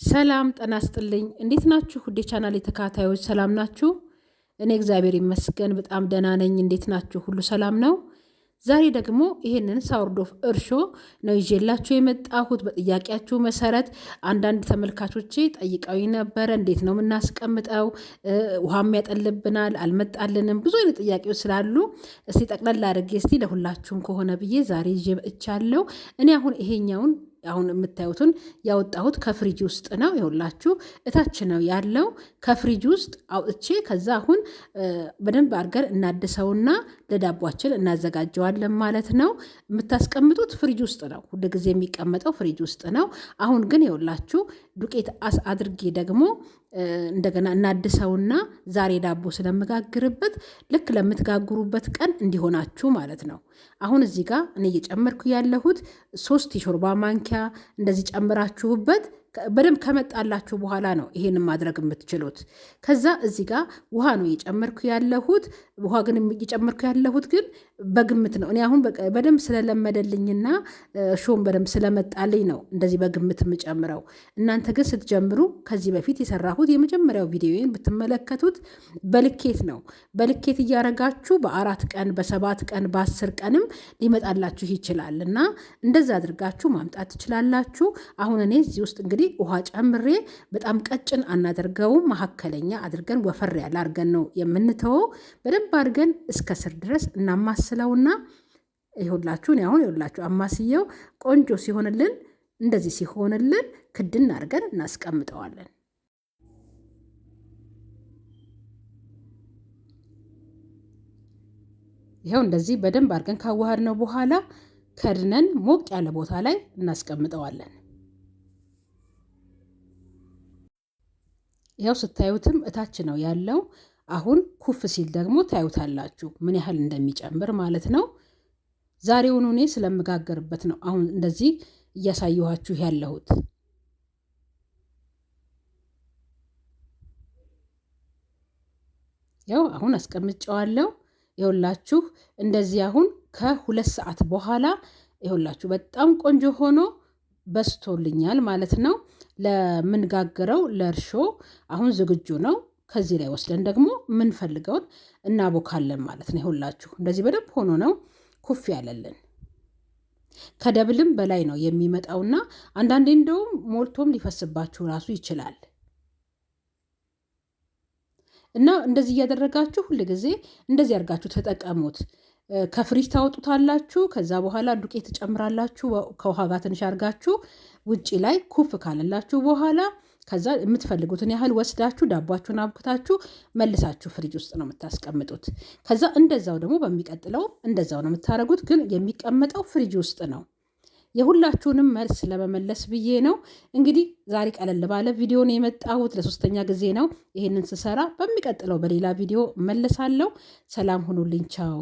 ሰላም ጤና ይስጥልኝ። እንዴት ናችሁ? ውዴ ቻናሌ ተከታታዮች ሰላም ናችሁ? እኔ እግዚአብሔር ይመስገን በጣም ደህና ነኝ። እንዴት ናችሁ? ሁሉ ሰላም ነው? ዛሬ ደግሞ ይሄንን ሳውርዶፍ እርሾ ነው ይዤላችሁ የመጣሁት። በጥያቄያችሁ መሰረት አንዳንድ ተመልካቾቼ ጠይቀው ነበረ፣ እንዴት ነው የምናስቀምጠው? ውሃም ያጠልብናል፣ አልመጣልንም። ብዙ አይነት ጥያቄዎች ስላሉ እስቲ ጠቅላላ አድርጌ እስቲ ለሁላችሁም ከሆነ ብዬ ዛሬ ይዤ መጥቻለሁ። እኔ አሁን የምታዩትን ያወጣሁት ከፍሪጅ ውስጥ ነው። ይኸውላችሁ እታች ነው ያለው። ከፍሪጅ ውስጥ አውጥቼ ከዛ አሁን በደንብ አድርገን እናድሰውና ለዳቧችን እናዘጋጀዋለን ማለት ነው። የምታስቀምጡት ፍሪጅ ውስጥ ነው፣ ሁሉ ጊዜ የሚቀመጠው ፍሪጅ ውስጥ ነው። አሁን ግን ይኸውላችሁ ዱቄት አድርጌ ደግሞ እንደገና እናድሰውና ዛሬ ዳቦ ስለምጋግርበት ልክ ለምትጋግሩበት ቀን እንዲሆናችሁ ማለት ነው። አሁን እዚህ ጋር እኔ እየጨመርኩ ያለሁት 3 የሾርባ ማንኪያ እንደዚህ ጨምራችሁበት በደንብ ከመጣላችሁ በኋላ ነው ይሄንን ማድረግ የምትችሉት። ከዛ እዚህ ጋር ውሃ ነው እየጨመርኩ ያለሁት። ውሃ ግን እየጨመርኩ ያለሁት ግን በግምት ነው። እኔ አሁን በደንብ ስለለመደልኝና እርሾም በደንብ ስለመጣልኝ ነው እንደዚህ በግምት የምጨምረው። እናንተ ግን ስትጀምሩ ከዚህ በፊት የሰራሁት የመጀመሪያው ቪዲዮን ብትመለከቱት በልኬት ነው። በልኬት እያረጋችሁ በ4 ቀን በ7 ቀን በ10 ቀንም ሊመጣላችሁ ይችላል እና እንደዛ አድርጋችሁ ማምጣት ትችላላችሁ። አሁን እኔ እዚህ ውስጥ እንግዲህ ውሃ ጨምሬ በጣም ቀጭን አናደርገውም፣ መካከለኛ አድርገን ወፈር ያለ አድርገን ነው የምንተወው። በደንብ አድርገን እስከ ስር ድረስ እናማስለውና ይኸውላችሁ አማስየው ቆንጆ ሲሆንልን እንደዚህ ሲሆንልን ክድን አድርገን እናስቀምጠዋለን። ይኸው እንደዚህ በደንብ አድርገን ካዋሃድ ነው በኋላ ከድነን ሞቅ ያለ ቦታ ላይ እናስቀምጠዋለን። ያው ስታዩትም እታች ነው ያለው። አሁን ኩፍ ሲል ደግሞ ታዩታላችሁ ምን ያህል እንደሚጨምር ማለት ነው። ዛሬውኑ እኔ ስለምጋገርበት ነው አሁን እንደዚህ እያሳየኋችሁ ያለሁት። ያው አሁን አስቀምጨዋለሁ። ይኸውላችሁ እንደዚህ አሁን ከ2 ሰዓት በኋላ ይኸውላችሁ በጣም ቆንጆ ሆኖ በስቶልኛል ማለት ነው። ለምንጋገረው ለእርሾ አሁን ዝግጁ ነው። ከዚህ ላይ ወስደን ደግሞ የምንፈልገውን እናቦካለን ማለት ነው። ይኸውላችሁ እንደዚህ በደንብ ሆኖ ነው ኩፍ ያለልን። ከደብልም በላይ ነው የሚመጣውና አንዳንዴ እንደውም ሞልቶም ሊፈስባችሁ ራሱ ይችላል። እና እንደዚህ እያደረጋችሁ ሁል ጊዜ እንደዚህ አድርጋችሁ ተጠቀሙት። ከፍሪጅ ታወጡታላችሁ። ከዛ በኋላ ዱቄት ትጨምራላችሁ ከውሃ ጋር ትንሽ አድርጋችሁ ውጪ ላይ ኩፍ ካለላችሁ በኋላ ከዛ የምትፈልጉትን ያህል ወስዳችሁ ዳቧችሁን አብክታችሁ መልሳችሁ ፍሪጅ ውስጥ ነው የምታስቀምጡት። ከዛ እንደዛው ደግሞ በሚቀጥለው እንደዛው ነው የምታደርጉት፣ ግን የሚቀመጠው ፍሪጅ ውስጥ ነው። የሁላችሁንም መልስ ለመመለስ ብዬ ነው እንግዲህ ዛሬ ቀለል ባለ ቪዲዮ ነው የመጣሁት። ለ3ኛ ጊዜ ነው ይሄንን ስሰራ። በሚቀጥለው በሌላ ቪዲዮ መለሳለሁ። ሰላም ሁኑልኝ። ቻው።